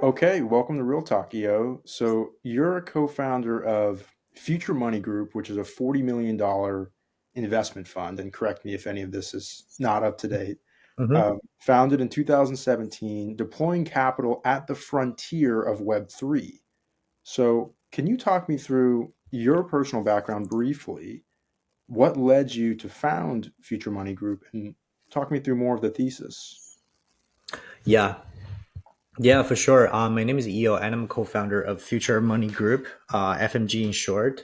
Okay, welcome to Real Talk, Eo. So you're a co-founder of Futuremoney Group, which is a $40 million investment fund. And correct me if any of this is not up to date. hmm Founded in 2017, deploying capital at the frontier of Web3. So can you talk me through your personal background briefly? What led you to found Futuremoney Group, and talk me through more of the thesis? Yeah, yeah, for sure. My name is Eo, and I'm co-founder of Future Money Group, FMG in short.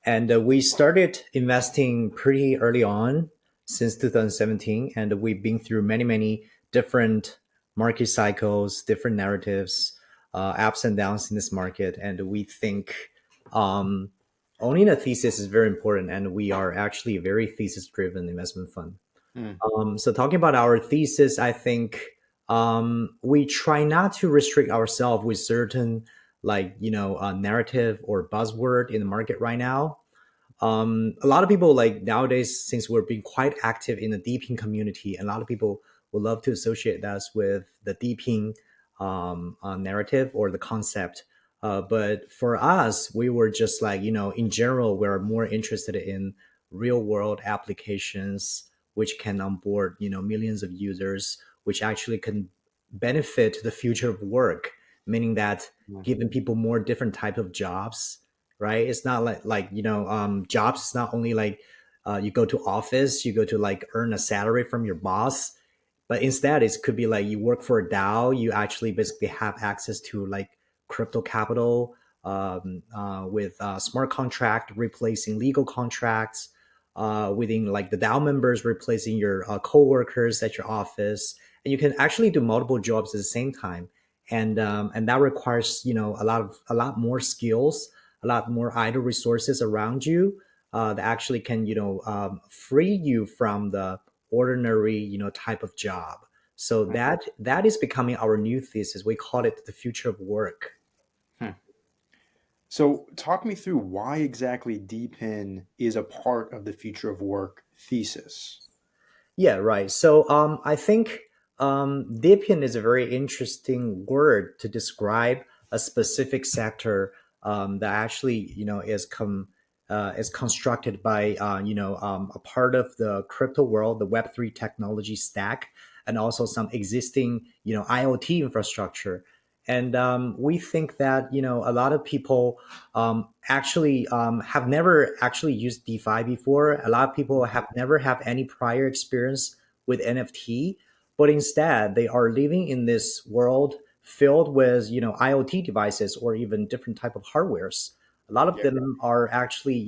And we started investing pretty early on, since 2017, and we've been through many different market cycles, different narratives, ups and downs in this market. And we think um, owning a thesis is very important, and we are actually a very thesis-driven investment fund. Hmm. So talking about our thesis, I think we try not to restrict ourselves with certain narrative or buzzword in the market right now. A lot of people like nowadays, since we're being quite active in the DePIN community, and a lot of people would love to associate us with the DePIN narrative or the concept. But for us, we were just in general, we're more interested in real world applications, which can onboard, millions of users, which actually can benefit the future of work, meaning that giving people more different type of jobs, right? It's not jobs is not only like you go to office, you go to like earn a salary from your boss, but instead it could be like you work for a DAO, you actually basically have access to like crypto capital with smart contract replacing legal contracts, within like the DAO members replacing your co-workers at your office, and you can actually do multiple jobs at the same time, and that requires a lot more skills, a lot more idle resources around you that actually can free you from the ordinary type of job. So that is becoming our new thesis. We call it the future of work. Hmm. So, talk me through why exactly DePIN is a part of the future of work thesis. Yeah, right. So I think DePIN is a very interesting word to describe a specific sector that actually is constructed by a part of the crypto world, the Web3 technology stack, and also some existing IoT infrastructure. And we think that a lot of people actually have never actually used DeFi before. A lot of people have never have any prior experience with NFT, but instead they are living in this world filled with IoT devices or even different type of hardwares. A lot of Yeah. them are actually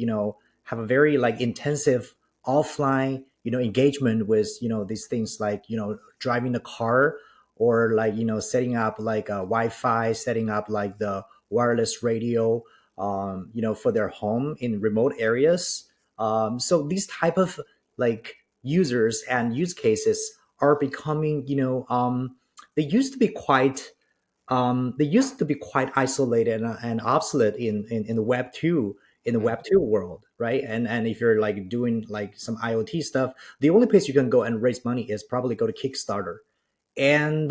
have a very like intensive offline engagement with these things like driving the car, or like setting up like a Wi-Fi, setting up like the wireless radio for their home in remote areas. So these type of like users and use cases are becoming, they used to be quite isolated and obsolete in the web 2, in the Mm. web 2 world, right? And if you're like doing like some IoT stuff, the only place you can go and raise money is probably go to Kickstarter. And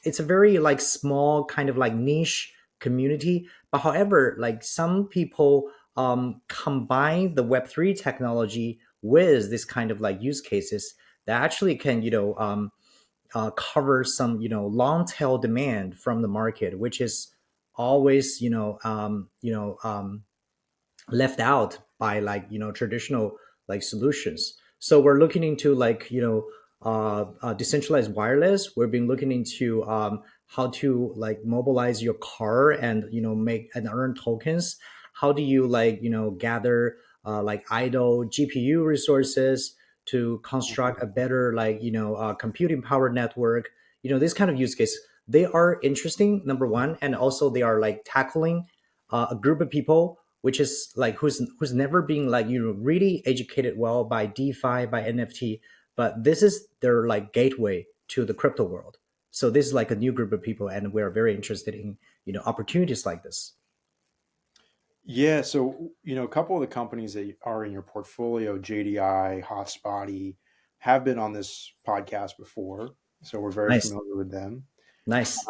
it's a very like small kind of like niche community, but however, like some people combine the web3 technology with this kind of like use cases that actually can cover some long tail demand from the market, which is always left out by like traditional like solutions. So we're looking into like decentralized wireless. We've been looking into how to like mobilize your car and make and earn tokens. How do you like gather like idle GPU resources to construct a better like computing power network? This kind of use case, they are interesting, number one, and also they are like tackling a group of people which is like who's never been like really educated well by DeFi, by NFT, but this is their like gateway to the crypto world. So this is like a new group of people, and we're very interested in opportunities like this. Yeah, so a couple of the companies that are in your portfolio, JDI, Hotspotty, have been on this podcast before, so we're very Nice. familiar with them. Nice.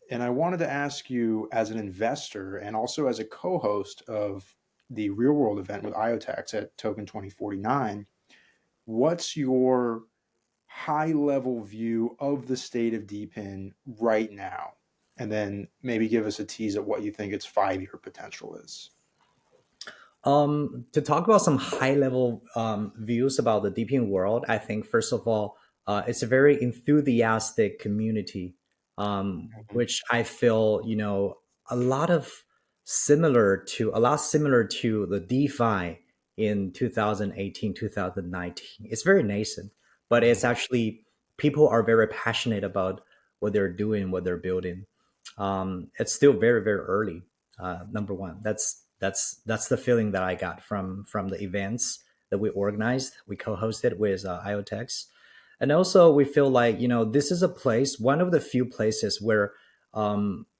And I wanted to ask you, as an investor and also as a co-host of the real world event with IoTeX at Token 2049, what's your high level view of the state of DePIN right now? And then maybe give us a tease at what you think its 5 year potential is. To talk about some high level views about the DePIN world, I think first of all, it's a very enthusiastic community, Mhm. which I feel a lot of a lot similar to the DeFi in 2018, 2019. It's very nascent, but it's Mhm. actually people are very passionate about what they're doing, what they're building. It's still very very early. Number one, that's the feeling that I got from the events that we organized, we co-hosted with IoTeX, and also we feel like this is a place, one of the few places where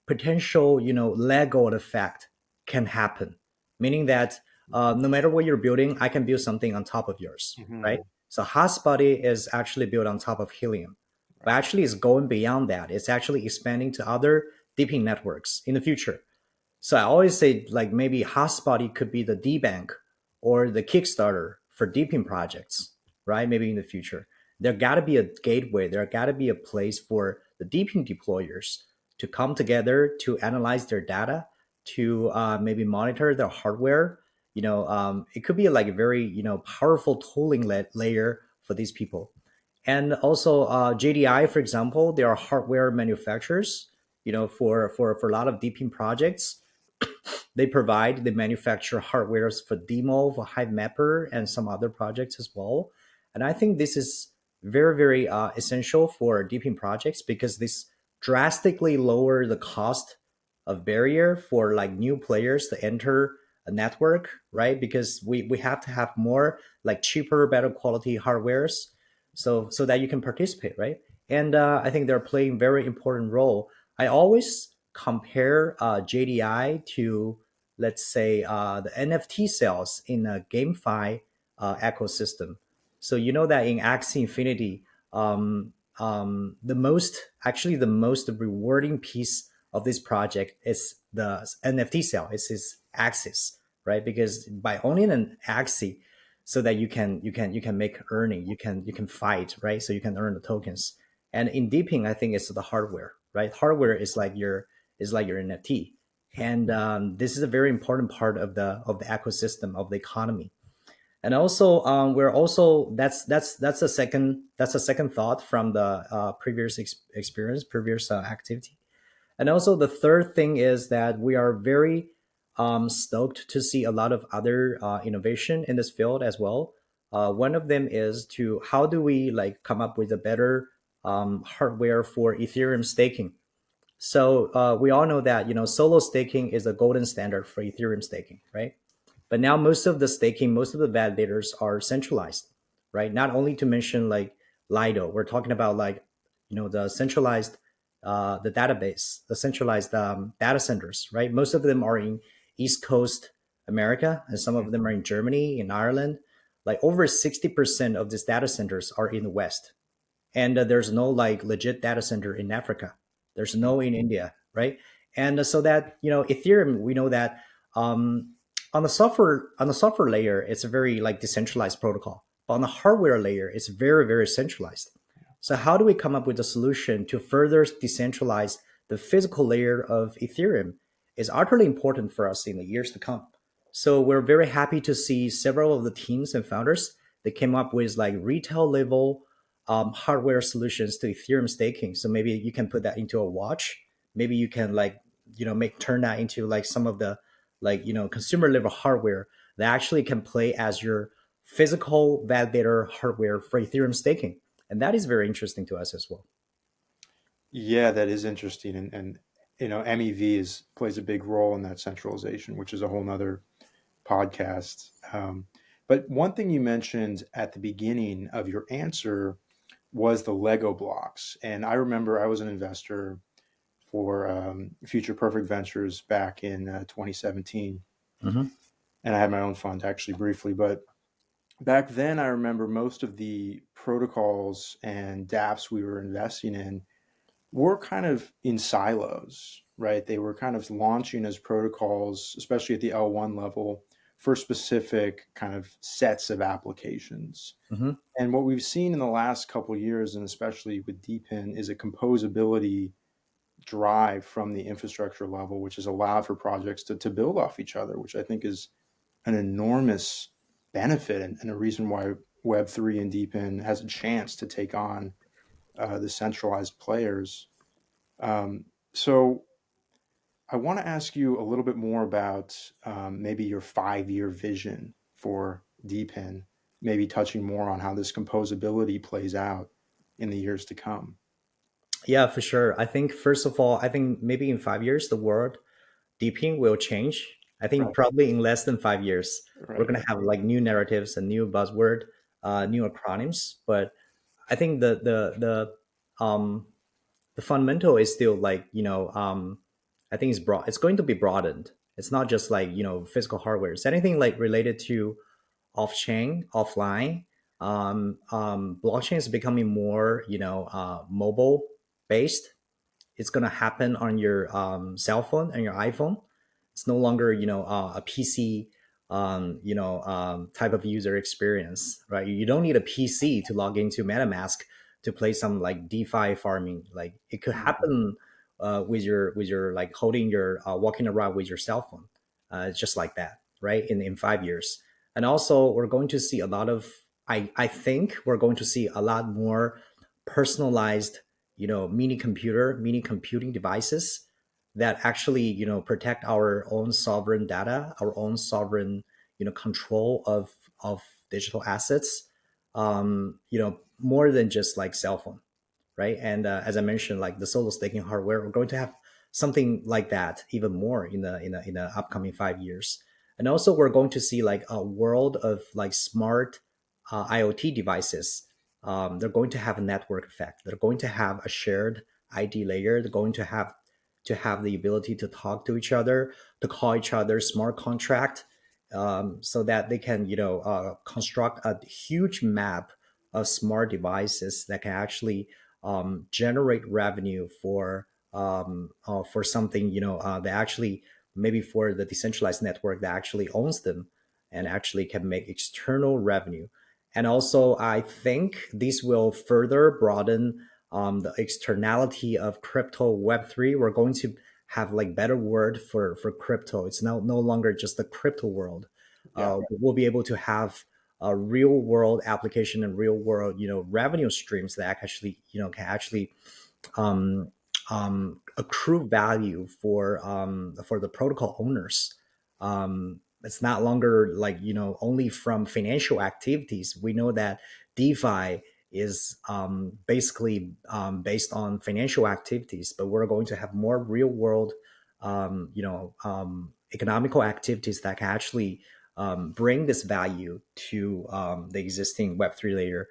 potential Lego effect can happen, meaning that no matter what you're building, I can build something on top of yours, right? Mhm. So Hotspotty is actually built on top of Helium, but actually it's going beyond that. It's actually expanding to other deeping networks in the future. So I always say like maybe Hotspotty could be the D bank or the Kickstarter for deeping projects, right? Maybe in the future. There gotta be a gateway, there gotta be a place for the deeping deployers to come together to analyze their data, to maybe monitor their hardware. It could be like a very powerful tooling layer for these people. And also JDI, for example, they are hardware manufacturers. For a lot of deeping projects, they manufacture hardwares for Demo, for Hive Mapper, and some other projects as well. And I think this is very, very essential for deeping projects because this drastically lower the cost of barrier for like new players to enter a network, right? Because we have to have more like cheaper, better quality hardwares, so that you can participate, right? And I think they're playing very important role. I always compare JDI to, let's say, the NFT sales in a GameFi ecosystem. So you know that in Axie Infinity, the most rewarding piece of this project is the NFT sale. It's his Axis, right? Because by owning an Axie, so that you can make earning, you can fight, right? So you can earn the tokens. And in deeping, I think it's the hardware, right? Hardware is like your NFT, and this is a very important part of the ecosystem of the economy. And also, we're also that's a second thought from the previous experience, previous activity. And also, the third thing is that we are very stoked to see a lot of other innovation in this field as well. One of them is to how do we like come up with a better hardware for Ethereum staking. So we all know that solo staking is a golden standard for Ethereum staking, right? But now most of the validators are centralized, right? Not only to mention like Lido, we're talking about like the centralized the database, the centralized data centers, right? Most of them are in East Coast America, and some of them are in Germany, in Ireland. Like over 60% of these data centers are in the West, and there's no like legit data center in Africa. There's no in India, right? And so that Ethereum, we know that um, on the software layer, it's a very like decentralized protocol, but on the hardware layer, it's very very centralized. So how do we come up with a solution to further decentralize the physical layer of Ethereum? Is utterly important for us in the years to come. So we're very happy to see several of the teams and founders that came up with like retail level hardware solutions to Ethereum staking. So maybe you can put that into a watch. Maybe you can like make turn that into like some of the like consumer level hardware that actually can play as your physical validator hardware for Ethereum staking, and that is very interesting to us as well. Yeah, that is interesting, and MEV plays a big role in that centralization, which is a whole nother podcast. But one thing you mentioned at the beginning of your answer was the Lego blocks, and I remember I was an investor for Future Perfect Ventures back in 2017, Hmm. and I had my own fund actually briefly, but back then I remember most of the protocols and dApps we were investing in were kind of in silos, right? They were kind of launching as protocols, especially at the L1 level, for specific kind of sets of applications. Hmm. And what we've seen in the last couple of years, and especially with DePIN, is a composability drive from the infrastructure level, which has allowed for projects to build off each other, which I think is an enormous benefit and a reason why Web3 and DePIN has a chance to take on the centralized players. So I want to ask you a little bit more about maybe your 5-year vision for DePIN, maybe touching more on how this composability plays out in the years to come. Yeah, for sure. I think first of all, I think maybe in 5 years the world deeping will change. I think Right, probably in less than 5 years we're right. gonna have like new narratives and new buzzword, new acronyms. But I think the fundamental is still like I think it's going to be broadened. It's not just like physical hardware. It's anything like related to off chain, offline. Blockchain is becoming more mobile based. It's going to happen on your cell phone and your iPhone. It's no longer a PC type of user experience, right? You don't need a PC to log into MetaMask to play some like DeFi farming. Like it could Mhm. happen with your like holding your walking around with your cell phone, just like that, right? In 5 years, and also we're going to see a lot of. I think we're going to see a lot more personalized mini computing devices that actually protect our own sovereign data, our own sovereign control of digital assets, more than just like cell phone, right? And as I mentioned, like the solo staking hardware, we're going to have something like that even more in the upcoming 5 years. And also we're going to see like a world of like smart IoT devices. They're going to have a network effect. They're going to have a shared ID layer. They're going to have the ability to talk to each other, to call each other smart contract, so that they can construct a huge map of smart devices that can actually generate revenue for something that actually maybe for the decentralized network that actually owns them and actually can make external revenue. And also, I think this will further broaden the externality of crypto Web3. We're going to have like better word for crypto. It's now no longer just the crypto world. Yeah. We'll be able to have a real world application and real world revenue streams that actually can actually um, accrue value for the protocol owners. It's not longer like only from financial activities. We know that DeFi is basically based on financial activities, but we're going to have more real world, economical activities that can actually bring this value to the existing Web3 layer.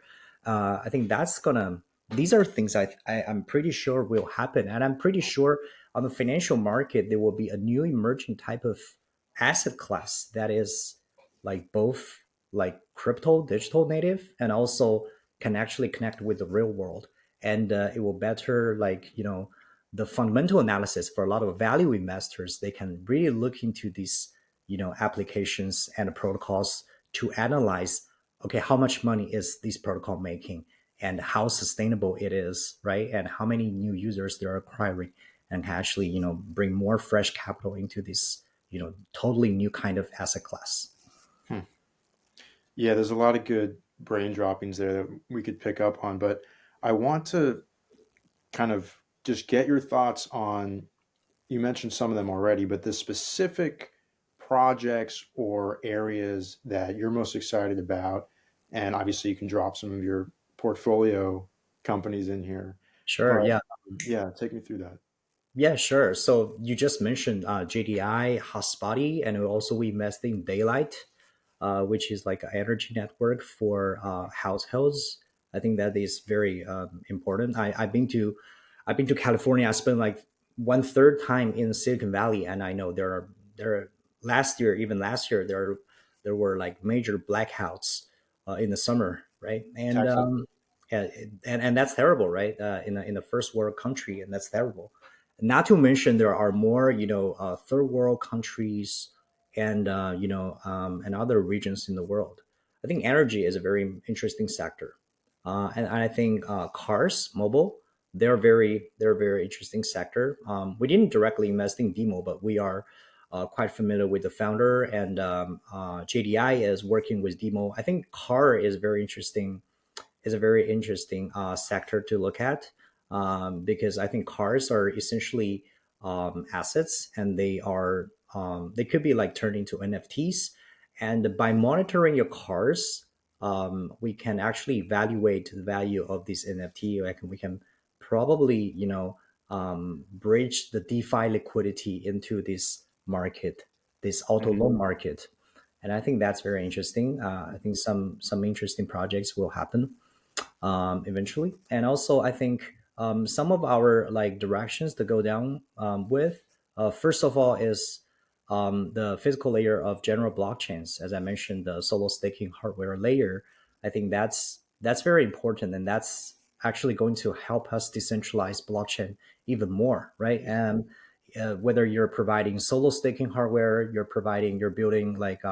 I think that's gonna these are things I'm pretty sure will happen. And I'm pretty sure on the financial market, there will be a new emerging type of asset class that is like both like crypto, digital native, and also can actually connect with the real world. And it will better like, the fundamental analysis for a lot of value investors. They can really look into these, applications and protocols to analyze, okay, how much money is this protocol making and how sustainable it is, right? And how many new users they're acquiring and can actually, bring more fresh capital into this, totally new kind of asset class. Hmm. Yeah, there's a lot of good brain droppings there that we could pick up on, but I want to kind of just get your thoughts on, you mentioned some of them already, but the specific projects or areas that you're most excited about. And obviously, you can drop some of your portfolio companies in here. Sure. But Yeah. yeah, take me through that. Yeah, sure. So you just mentioned JDI, Hotspotty, and also we invest in Daylight, which is like an energy network for households. I think that is very important. I've been to California. I spent like one third time in Silicon Valley, and I know there are last year there were like major blackouts in the summer, right? And Texas. and that's terrible, right? In a first world country, and that's terrible. Not to mention there are more, third world countries and and other regions in the world. I think energy is a very interesting sector, and I think cars, mobile, they're a very interesting sector. We didn't directly invest in Demo, but we are quite familiar with the founder, and JDI is working with Demo. I think car is a very interesting sector to look at, because I think cars are essentially assets, and they could be like turned into NFTs. And by monitoring your cars, we can actually evaluate the value of this NFT. Like we can probably bridge the DeFi liquidity into this market, this auto Mhm. loan market. And I think that's very interesting. I think some interesting projects will happen eventually. And also, I think some of our like directions to go down with, first of all, is the physical layer of general blockchains. As I mentioned, the solo staking hardware layer. I think that's very important, and that's actually going to help us decentralize blockchain even more, right? And whether you're providing solo staking hardware, you're building like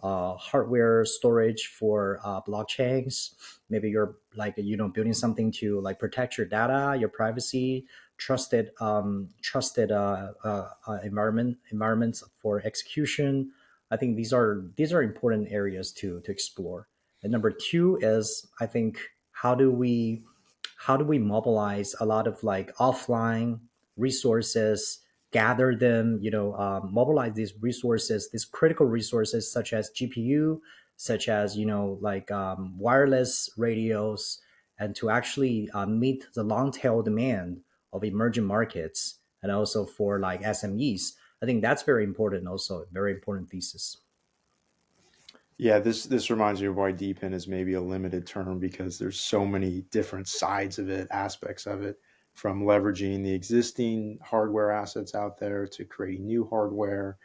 hardware storage for blockchains. Maybe you're like building something to like protect your data, your privacy, trusted environments for execution. I think these are important areas to explore. And number two is, I think, how do we mobilize a lot of like offline resources, gather them, mobilize these resources, these critical resources such as GPU, such as like wireless radios, and to actually meet the long tail demand of emerging markets, and also for like SMEs. I think that's very important, also very important thesis. Yeah, this reminds me of why DePIN is maybe a limited term because there's so many different sides of it, aspects of it, from leveraging the existing hardware assets out there to creating new hardware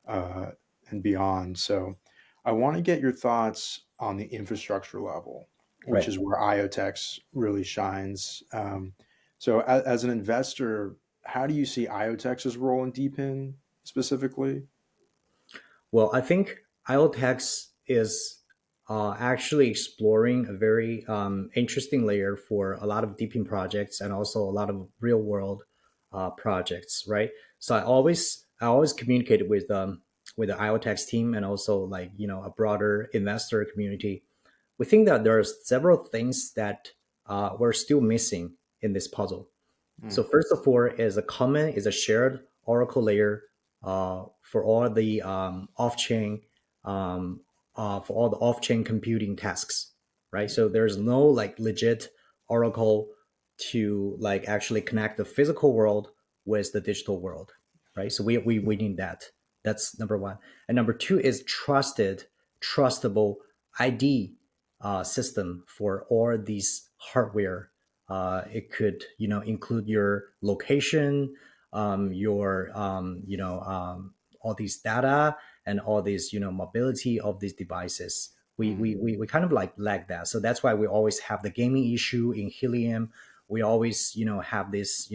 uh, and beyond. So, I want to get your thoughts on the infrastructure level, which Right. is where IoTeX really shines. So, as an investor, how do you see IoTex's role in DePIN specifically? Well, I think IoTeX is actually exploring a very interesting layer for a lot of DePIN projects, and also a lot of real world projects, right? So I always communicated with the IoTeX team, and also like a broader investor community. We think that there are several things that we're still missing in this puzzle. So Mm, first of all, is a shared Oracle layer for all the for all the off-chain computing tasks, right? So there's no like legit Oracle to like actually connect the physical world with the digital world, right? So we need that. That's number one. And number two is trustable ID system for all these hardware. It could include your location, your all these data, and all these mobility of these devices. mm, We kind of like lack that, so that's why we always have the gaming issue in Helium. We always have this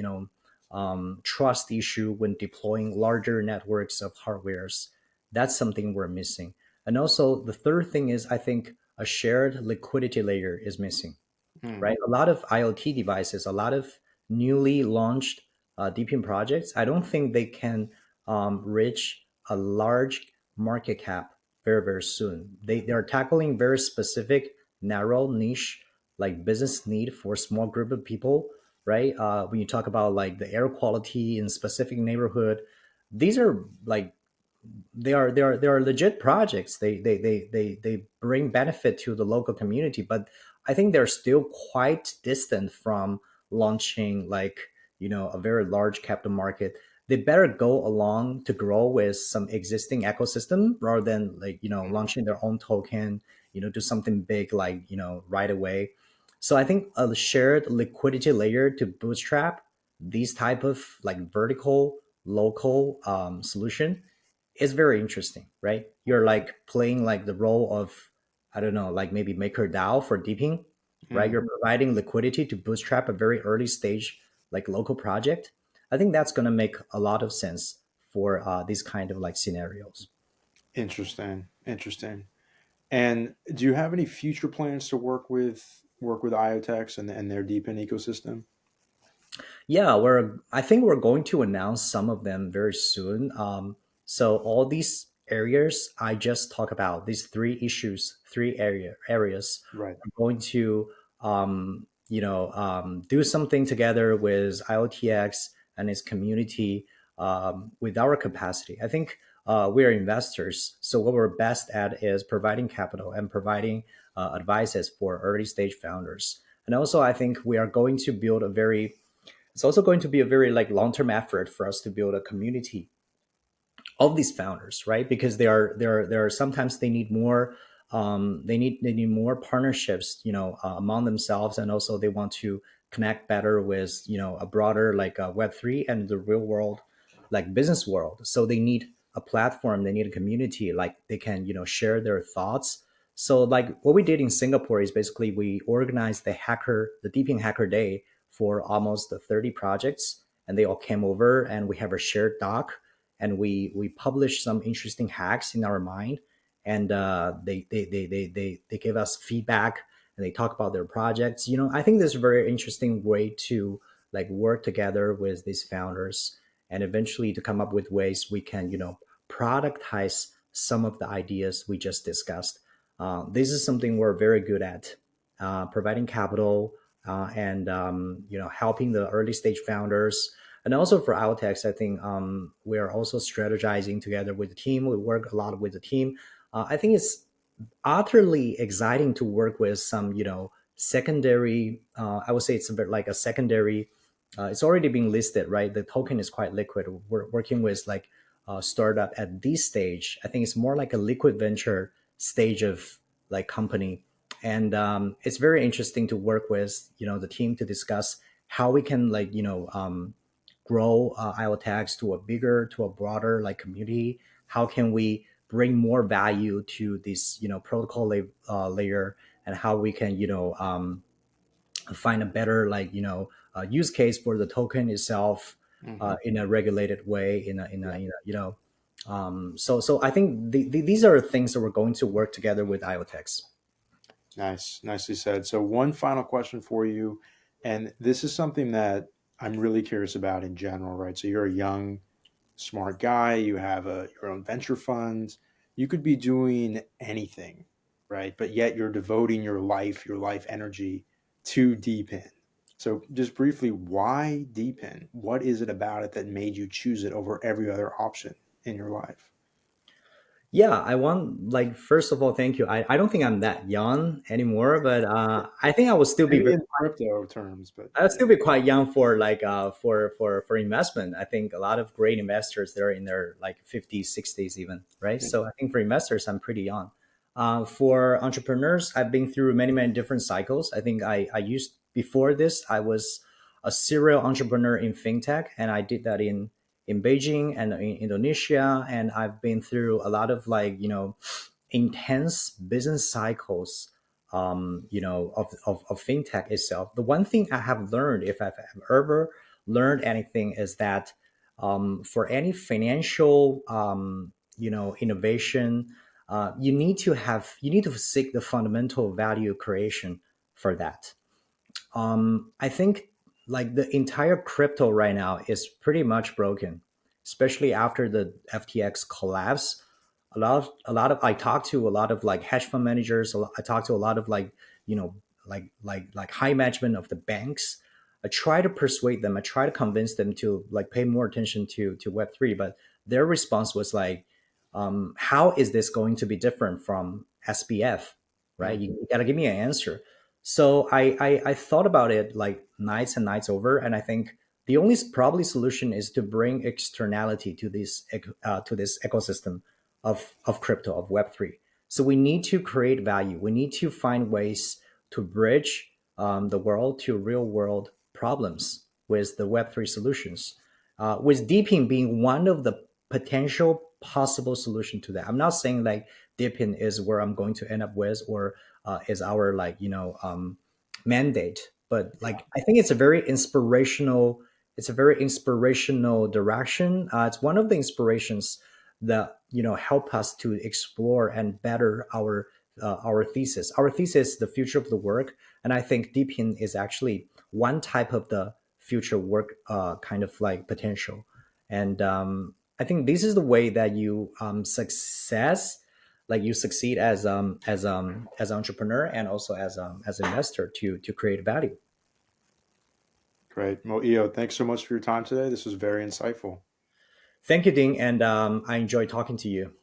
trust issue when deploying larger networks of hardwares. That's something we're missing. And also the third thing is, I think a shared liquidity layer is missing, mm, right? A lot of IoT devices, a lot of newly launched DePIN projects, I don't think they can reach a large market cap very, very soon. They're tackling very specific, narrow niche, like business need for a small group of people, right? When you talk about like the air quality in specific neighborhood, these are like they are legit projects. They bring benefit to the local community, but I think they're still quite distant from launching like a very large capital market. They better go along to grow with some existing ecosystem rather than like launching their own token, do something big like right away. So I think a shared liquidity layer to bootstrap these type of like vertical local solution is very interesting, right? You're like playing like the role of, I don't know, like maybe MakerDAO for deeping. right? Mm, You're providing liquidity to bootstrap a very early stage like local project. I think that's going to make a lot of sense for these kind of like scenarios. interesting. Interesting. And do you have any future plans to work with IoTeX and their DePIN ecosystem? Yeah, I think we're going to announce some of them very soon. So all these areas I just talked about, these three issues, areas, Right. are going to do something together with IoTX and its community with our capacity. I think we are investors, so what we're best at is providing capital and providing advices for early stage founders. And also, I think we are going to build a very it's also going to be a very like long-term effort for us to build a community of these founders, right? Because there are sometimes they need more they need more partnerships, among themselves, and also they want to connect better with a broader like Web3 and the real world like business world. So they need a platform, they need a community like they can share their thoughts. So like what we did in Singapore is basically we organized the DePIN Hacker Day for almost 30 projects, and they all came over and we have a shared doc, and we publish some interesting hacks in our mind, and they give us feedback, and they talk about their projects. I think this is a very interesting way to like work together with these founders, and eventually to come up with ways we can productize some of the ideas we just discussed. This is something we're very good at, providing capital, and helping the early stage founders. And also for IoTeX, I think we are also strategizing together with the team. We work a lot with the team. I think it's utterly exciting to work with some, secondary. I would say it's a bit like a secondary. It's already being listed, right? The token is quite liquid. We're working with like a startup at this stage. I think it's more like a liquid venture stage of like company, and it's very interesting to work with, the team to discuss how we can like grow IoTeX to a broader like community. How can we bring more value to this protocol layer, and how we can find a better like use case for the token itself Hmm. in a regulated way, in a Yeah. so I think these are things that we're going to work together with IoTeX. Nice. Nicely said. So one final question for you, and this is something that I'm really curious about in general, right? So you're a young, smart guy. You have your own venture funds. You could be doing anything, right? But yet you're devoting your life energy to DePIN. So just briefly, why DePIN? What is it about it that made you choose it over every other option in your life? Yeah, I want like first of all, thank you. I don't think I'm that young anymore, but I think Maybe in crypto terms, but I would yeah. still be quite young for like for investment. I think a lot of great investors they're in their like 50s, 60s even, right? Yeah. So I think for investors, I'm pretty young. For entrepreneurs, I've been through many different cycles. I think I used before this, I was a serial entrepreneur in fintech, and I did that in Beijing and in Indonesia, and I've been through a lot of like intense business cycles, of fintech itself. The one thing I have learned, if I've ever learned anything, is that for any financial, innovation, you need to seek the fundamental value creation for that. I think like the entire crypto right now is pretty much broken, especially after the FTX collapse. A lot of I talk to a lot of like hedge fund managers. I talk to a lot of like like high management of the banks. I try to persuade them. I try to convince them to like pay more attention to Web3, but their response was like, "How is this going to be different from SPF? Right? Mm, You got to give me an answer." So I thought about it like nights and nights over, and I think the only probably solution is to bring externality to this ecosystem of crypto, of Web3. So we need to create value. We need to find ways to bridge the world to real world problems with the Web3 solutions. With DePIN being one of the potential possible solution to that. I'm not saying like DePIN is where I'm going to end up with, or is our like mandate, but Yeah. like I think it's a very inspirational. It's a very inspirational direction. It's one of the inspirations that help us to explore and better our thesis. Our thesis, the future of the work, and I think DePIN is actually one type of the future work kind of like potential. And I think this is the way that you you succeed as an entrepreneur and also as an investor to create value. Great. Well, Eo, thanks so much for your time today. This was very insightful. Thank you, Ding, and I enjoy talking to you.